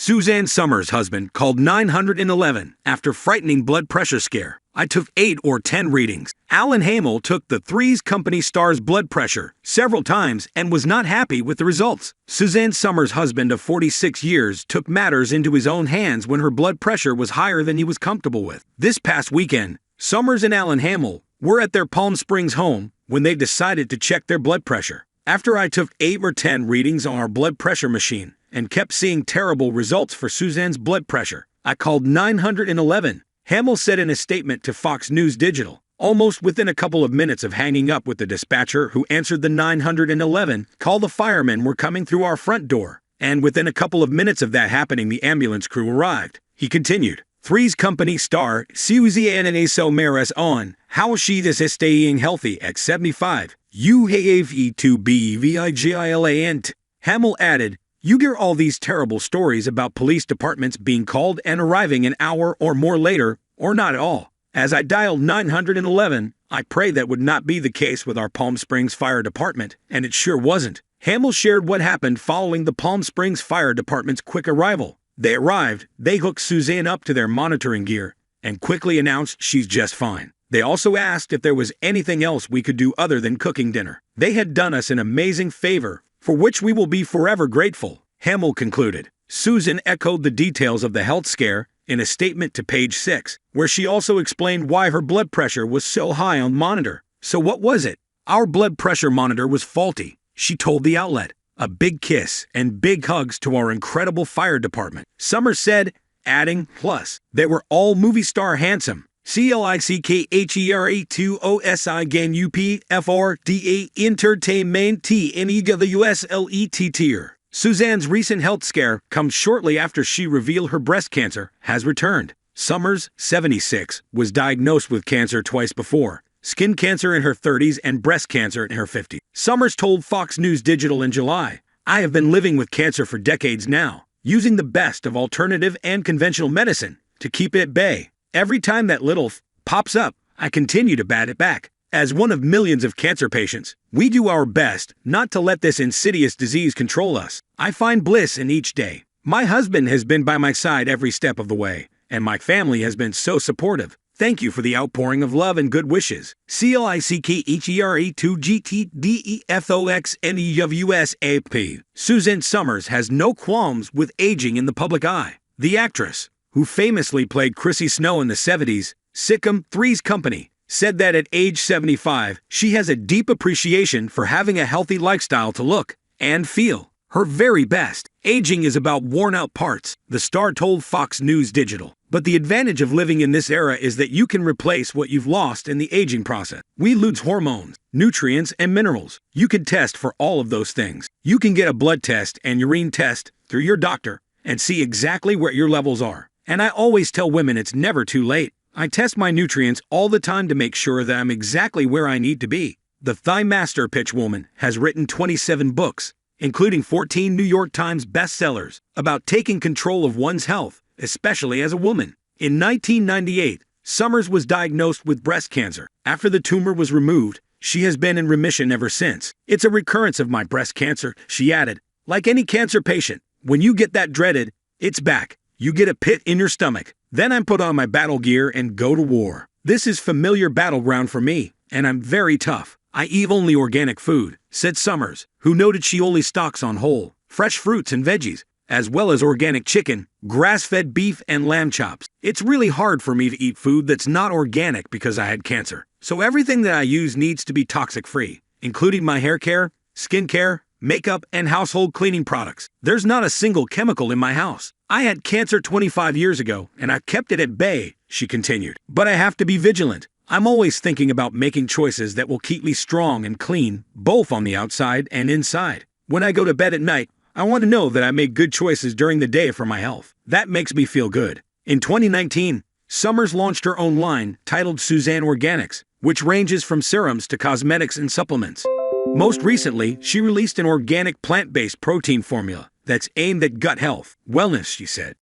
Suzanne Somers' husband called 911 after frightening blood pressure scare. I took 8 or 10 readings. Alan Hamel took the Three's Company star's blood pressure several times and was not happy with the results. Suzanne Somers' husband of 46 years took matters into his own hands when her blood pressure was higher than he was comfortable with. This past weekend, Somers and Alan Hamel were at their Palm Springs home when they decided to check their blood pressure. After I took 8 or 10 readings on our blood pressure machine and kept seeing terrible results for Suzanne's blood pressure, I called 911. Hamel said in a statement to Fox News Digital. Almost within a couple of minutes of hanging up with the dispatcher who answered the 911 call, the firemen were coming through our front door, and within a couple of minutes of that happening, the ambulance crew arrived. He continued, Three's Company star Suzanne Somers on how she is staying healthy at 75. You have to be vigilant. Hamel added, you hear all these terrible stories about police departments being called and arriving an hour or more later, or not at all. As I dialed 911, I pray that would not be the case with our Palm Springs Fire Department, and it sure wasn't. Hamel shared what happened following the Palm Springs Fire Department's quick arrival. They arrived, they hooked Suzanne up to their monitoring gear, and quickly announced she's just fine. They also asked if there was anything else we could do other than cooking dinner. They had done us an amazing favor, for which we will be forever grateful, Hamel concluded. Susan echoed the details of the health scare in a statement to Page 6, where she also explained why her blood pressure was so high on monitor. So what was it? Our blood pressure monitor was faulty, she told the outlet. A big kiss and big hugs to our incredible fire department, Somers said, adding, plus, they were all movie star handsome. CLICKHERA2OSIGANUPFRDA Entertainment TNEWSLET. Suzanne's recent health scare comes shortly after she revealed her breast cancer has returned. Somers, 76, was diagnosed with cancer twice before, skin cancer in her 30s and breast cancer in her 50s. Somers told Fox News Digital in July, I have been living with cancer for decades now, using the best of alternative and conventional medicine to keep it at bay. Every time that little pops up, I continue to bat it back. As one of millions of cancer patients, we do our best not to let this insidious disease control us. I find bliss in each day. My husband has been by my side every step of the way, and my family has been so supportive. Thank you for the outpouring of love and good wishes. CLICKHERA2GTDEFOXNEWSAP. Suzanne Somers has no qualms with aging in the public eye. The actress, who famously played Chrissy Snow in the 70s sitcom Three's Company, said that at age 75, she has a deep appreciation for having a healthy lifestyle to look and feel her very best. Aging is about worn-out parts, the star told Fox News Digital. But the advantage of living in this era is that you can replace what you've lost in the aging process. We lose hormones, nutrients, and minerals. You can test for all of those things. You can get a blood test and urine test through your doctor and see exactly where your levels are. And I always tell women it's never too late. I test my nutrients all the time to make sure that I'm exactly where I need to be. The Thigh Master Pitch woman has written 27 books, including 14 New York Times bestsellers, about taking control of one's health, especially as a woman. In 1998, Somers was diagnosed with breast cancer. After the tumor was removed, she has been in remission ever since. It's a recurrence of my breast cancer, she added. Like any cancer patient, when you get that dreaded, it's back. You get a pit in your stomach. Then I'm put on my battle gear and go to war. This is familiar battleground for me, and I'm very tough. I eat only organic food, said Somers, who noted she only stocks on whole, fresh fruits and veggies, as well as organic chicken, grass-fed beef, and lamb chops. It's really hard for me to eat food that's not organic because I had cancer. So everything that I use needs to be toxic-free, including my hair care, skin care, makeup, and household cleaning products. There's not a single chemical in my house. I had cancer 25 years ago, and I kept it at bay, she continued. But I have to be vigilant. I'm always thinking about making choices that will keep me strong and clean, both on the outside and inside. When I go to bed at night, I want to know that I made good choices during the day for my health. That makes me feel good. In 2019, Somers launched her own line titled Suzanne Organics, which ranges from serums to cosmetics and supplements. Most recently, she released an organic plant-based protein formula that's aimed at gut health, wellness, she said.